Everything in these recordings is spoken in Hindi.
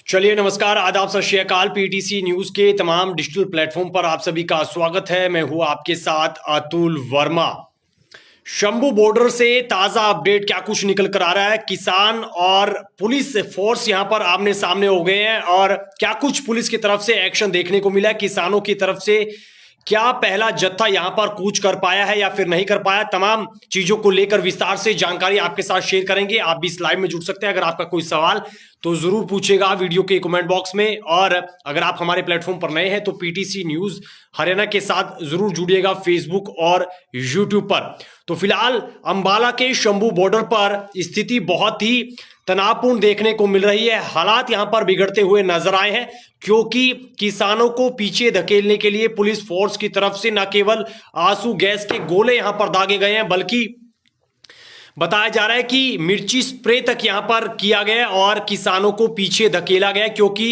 चलिए नमस्कार, आदाब, सत श्री अकाल। पीटीसी न्यूज के तमाम डिजिटल प्लेटफॉर्म पर आप सभी का स्वागत है। मैं हूं आपके साथ अतुल वर्मा। शंभू बॉर्डर से ताजा अपडेट क्या कुछ निकल कर आ रहा है। किसान और पुलिस फोर्स यहां पर आमने सामने हो गए हैं और क्या कुछ पुलिस की तरफ से एक्शन देखने को मिला है। किसानों की तरफ से क्या पहला जत्था यहां पर कूच कर पाया है या फिर नहीं कर पाया, तमाम चीजों को लेकर विस्तार से जानकारी आपके साथ शेयर करेंगे। आप भी इस लाइव में जुड़ सकते हैं। अगर आपका कोई सवाल तो जरूर पूछेगा वीडियो के कमेंट बॉक्स में। और अगर आप हमारे प्लेटफॉर्म पर नए हैं तो पीटीसी न्यूज हरियाणा के साथ जरूर जुड़िएगा फेसबुक और यूट्यूब पर। तो फिलहाल अंबाला के शंभू बॉर्डर पर स्थिति बहुत ही तनावपूर्ण देखने को मिल रही है। हालात यहां पर बिगड़ते हुए नजर आए हैं क्योंकि किसानों को पीछे धकेलने के लिए पुलिस फोर्स की तरफ से न केवल आंसू गैस के गोले यहां पर दागे गए हैं, बल्कि बताया जा रहा है कि मिर्ची स्प्रे तक यहां पर किया गया और किसानों को पीछे धकेला गया। क्योंकि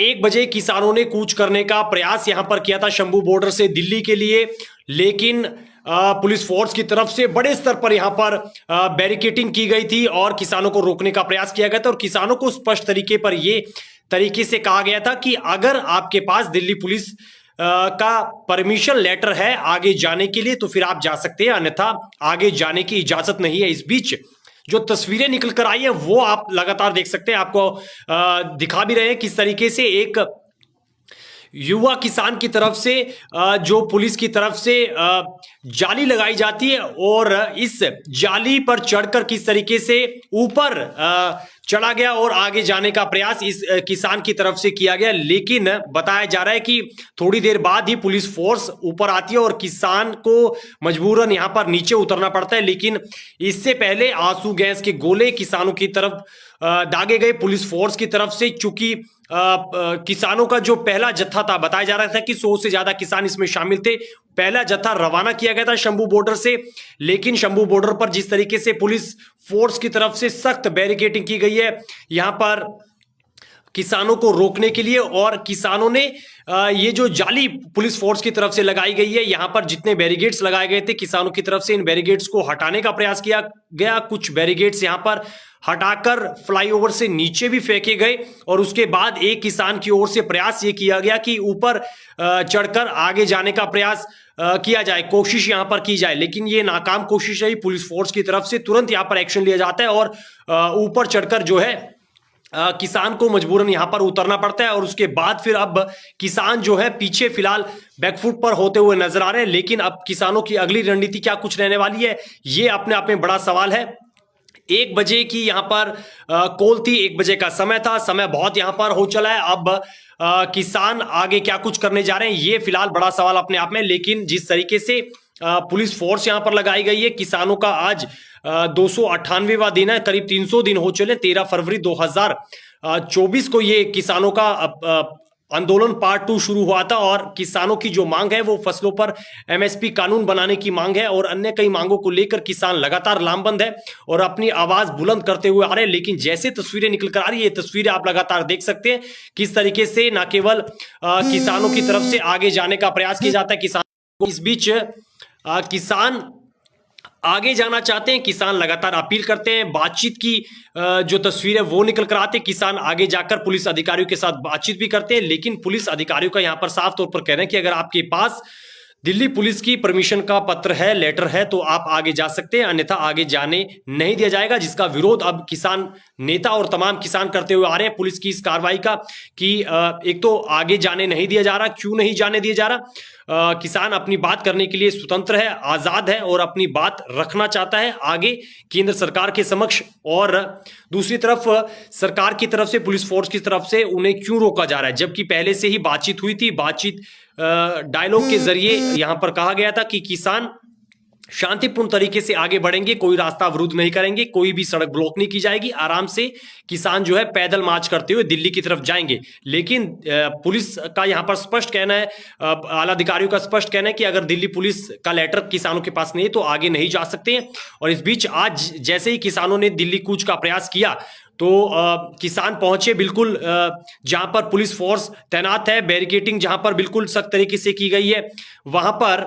1 बजे किसानों ने कूच करने का प्रयास यहां पर किया था शंभू बॉर्डर से दिल्ली के लिए, लेकिन पुलिस फोर्स की तरफ से बड़े स्तर पर यहां पर बैरिकेटिंग की गई थी और किसानों को रोकने का प्रयास किया गया था। और किसानों को स्पष्ट तरीके से कहा गया था कि अगर आपके पास दिल्ली पुलिस का परमिशन लेटर है आगे जाने के लिए तो फिर आप जा सकते हैं, अन्यथा आगे जाने की इजाजत नहीं है। इस बीच जो तस्वीरें निकल कर आई है वो आप लगातार देख सकते हैं। आपको दिखा भी रहे हैं किस तरीके से एक युवा किसान की तरफ से जो पुलिस की तरफ से जाली लगाई जाती है और इस जाली पर चढ़कर किस तरीके से ऊपर चढ़ा गया और आगे जाने का प्रयास इस किसान की तरफ से किया गया। लेकिन बताया जा रहा है कि थोड़ी देर बाद ही पुलिस फोर्स ऊपर आती है और किसान को मजबूरन यहां पर नीचे उतरना पड़ता है। लेकिन इससे पहले आंसू गैस के गोले किसानों की तरफ दागे गए पुलिस फोर्स की तरफ से। चूंकि किसानों का जो पहला जत्था था, बताया जा रहा था कि 100 से ज्यादा किसान इसमें शामिल थे। पहला जत्था रवाना किया गया था शंभू बॉर्डर से, लेकिन शंभू बॉर्डर पर जिस तरीके से पुलिस फोर्स की तरफ से सख्त बैरिकेडिंग की गई है यहां पर किसानों को रोकने के लिए, और किसानों ने ये जो जाली पुलिस फोर्स की तरफ से लगाई गई है, यहां पर जितने बैरिकेड्स लगाए गए थे किसानों की तरफ से, इन बैरिकेड्स को हटाने का प्रयास किया गया। कुछ बैरिकेड्स यहां पर हटाकर फ्लाईओवर से नीचे भी फेंके गए और उसके बाद एक किसान की ओर से प्रयास ये किया गया कि ऊपर चढ़कर आगे जाने का प्रयास किया जाए, कोशिश यहां पर की जाए। लेकिन ये नाकाम कोशिश रही पुलिस फोर्स की तरफ से। तुरंत यहां पर एक्शन लिया जाता है और ऊपर चढ़कर जो है किसान को मजबूरन यहां पर उतरना पड़ता है। और उसके बाद फिर अब किसान जो है पीछे फिलहाल बैकफुट पर होते हुए नजर आ रहे हैं। लेकिन अब किसानों की अगली रणनीति क्या कुछ रहने वाली है, ये अपने आप में बड़ा सवाल है। 1 बजे की यहां पर कॉल थी, 1 बजे का समय था, समय बहुत यहां पर हो चला है। अब किसान आगे क्या कुछ करने जा रहे हैं ये फिलहाल बड़ा सवाल अपने आप में। लेकिन जिस तरीके से पुलिस फोर्स यहां पर लगाई गई है, किसानों का आज 298वां दिन है, करीब 300 दिन हो चले। 13 फरवरी 2024 को ये किसानों का आंदोलन पार्ट 2 शुरू हुआ था और किसानों की जो मांग है वो फसलों पर एमएसपी कानून बनाने की मांग है और अन्य कई मांगों को लेकर किसान लगातार लामबंद है और अपनी आवाज बुलंद करते हुए आ रहे हैं। लेकिन जैसे तस्वीरें निकल कर आ रही है, ये तस्वीरें आप लगातार देख सकते हैं किस तरीके से न केवल किसानों की तरफ से आगे जाने का प्रयास किया जाता है किसान को, इस बीच किसान आगे जाना चाहते हैं, किसान लगातार अपील करते हैं। बातचीत की जो तस्वीर है वो निकल कर आते हैं, किसान आगे जाकर पुलिस अधिकारियों के साथ बातचीत भी करते हैं। लेकिन पुलिस अधिकारियों का यहां पर साफ तौर पर कह रहे हैं कि अगर आपके पास दिल्ली पुलिस की परमिशन का पत्र है, लेटर है, तो आप आगे जा सकते हैं, अन्यथा आगे जाने नहीं दिया जाएगा। जिसका विरोध अब किसान नेता और तमाम किसान करते हुए आ रहे हैं पुलिस की इस कार्रवाई का कि एक तो आगे जाने नहीं दिया जा रहा। क्यों नहीं जाने दिया जा रहा? किसान अपनी बात करने के लिए स्वतंत्र है, आजाद है और अपनी बात रखना चाहता है आगे केंद्र सरकार के समक्ष। और दूसरी तरफ सरकार की तरफ से, पुलिस फोर्स की तरफ से उन्हें क्यों रोका जा रहा है, जबकि पहले से ही बातचीत हुई थी। बातचीत डायलॉग के जरिए यहां पर कहा गया था कि किसान शांतिपूर्ण तरीके से आगे बढ़ेंगे, कोई रास्ता अवरुद्ध नहीं करेंगे, कोई भी सड़क ब्लॉक नहीं की जाएगी, आराम से किसान जो है पैदल मार्च करते हुए दिल्ली की तरफ जाएंगे। लेकिन पुलिस का यहां पर स्पष्ट कहना है, आला अधिकारियों का स्पष्ट कहना है कि अगर दिल्ली पुलिस का लेटर किसानों के पास नहीं है तो आगे नहीं जा सकते हैं। और इस बीच आज जैसे ही किसानों ने दिल्ली कूच का प्रयास किया तो किसान पहुंचे बिल्कुल जहां पर पुलिस फोर्स तैनात है, बैरिकेटिंग जहां पर बिल्कुल सख्त तरीके से की गई है, वहां पर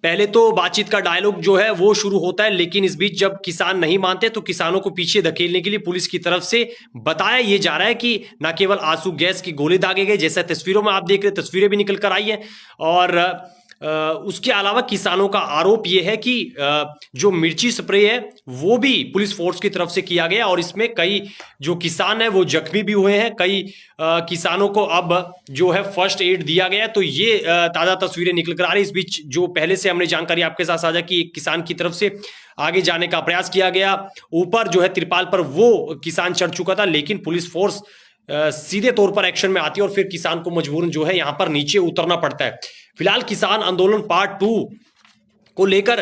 पहले तो बातचीत का डायलॉग जो है वो शुरू होता है, लेकिन इस बीच जब किसान नहीं मानते तो किसानों को पीछे धकेलने के लिए पुलिस की तरफ से बताया ये जा रहा है कि न केवल आंसू गैस की गोले दागे गए, जैसा तस्वीरों में आप देख रहे हैं, तस्वीरें भी निकल कर आई हैं। और उसके अलावा किसानों का आरोप यह है कि जो मिर्ची स्प्रे है वो भी पुलिस फोर्स की तरफ से किया गया और इसमें कई जो किसान है वो जख्मी भी हुए हैं। कई किसानों को अब जो है फर्स्ट एड दिया गया। तो ये ताजा तस्वीरें निकल कर आ रही। इस बीच जो पहले से हमने जानकारी आपके साथ साझा की, एक किसान की तरफ से आगे जाने का प्रयास किया गया, ऊपर जो है तिरपाल पर वो किसान चढ़ चुका था, लेकिन पुलिस फोर्स सीधे तौर पर एक्शन में आती है और फिर किसान को मजबूरन जो है यहां पर नीचे उतरना पड़ता है। फिलहाल किसान आंदोलन पार्ट 2 को लेकर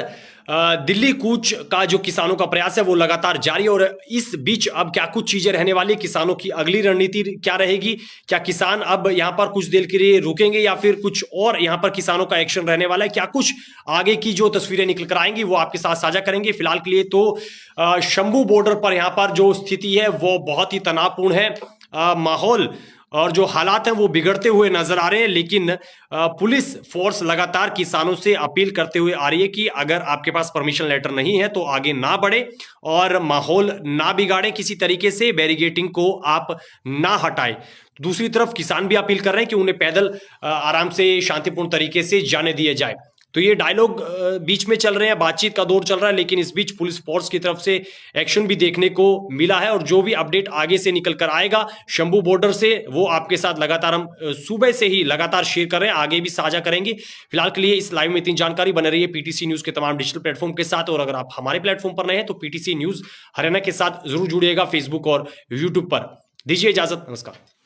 दिल्ली कूच का जो किसानों का प्रयास है वो लगातार जारी है। और इस बीच अब क्या कुछ चीजें रहने वाली, किसानों की अगली रणनीति क्या रहेगी, क्या किसान अब यहां पर कुछ देर के लिए रुकेंगे या फिर कुछ और यहां पर किसानों का एक्शन रहने वाला है, क्या कुछ आगे की जो तस्वीरें निकल कर आएंगी वो आपके साथ साझा करेंगे। फिलहाल के लिए तो शंभू बॉर्डर पर यहां पर जो स्थिति है वो बहुत ही तनावपूर्ण है। माहौल और जो हालात हैं वो बिगड़ते हुए नजर आ रहे हैं, लेकिन पुलिस फोर्स लगातार किसानों से अपील करते हुए आ रही है कि अगर आपके पास परमिशन लेटर नहीं है तो आगे ना बढ़े और माहौल ना बिगाड़े, किसी तरीके से बैरिगेटिंग को आप ना हटाएं। दूसरी तरफ किसान भी अपील कर रहे हैं कि उन्हें पैदल आराम से शांतिपूर्ण तरीके से जाने दिए जाए। तो ये डायलॉग बीच में चल रहे हैं, बातचीत का दौर चल रहा है, लेकिन इस बीच पुलिस फोर्स की तरफ से एक्शन भी देखने को मिला है। और जो भी अपडेट आगे से निकल कर आएगा शंभू बॉर्डर से वो आपके साथ लगातार हम सुबह से ही लगातार शेयर कर रहे हैं, आगे भी साझा करेंगे। फिलहाल के लिए इस लाइव में इतनी जानकारी। बने रही है पीटीसी न्यूज के तमाम डिजिटल प्लेटफॉर्म के साथ। और अगर आप हमारे प्लेटफॉर्म पर नए हैं तो पीटीसी न्यूज हरियाणा के साथ जरूर जुड़िएगा फेसबुक और यूट्यूब पर। दीजिए इजाजत, नमस्कार।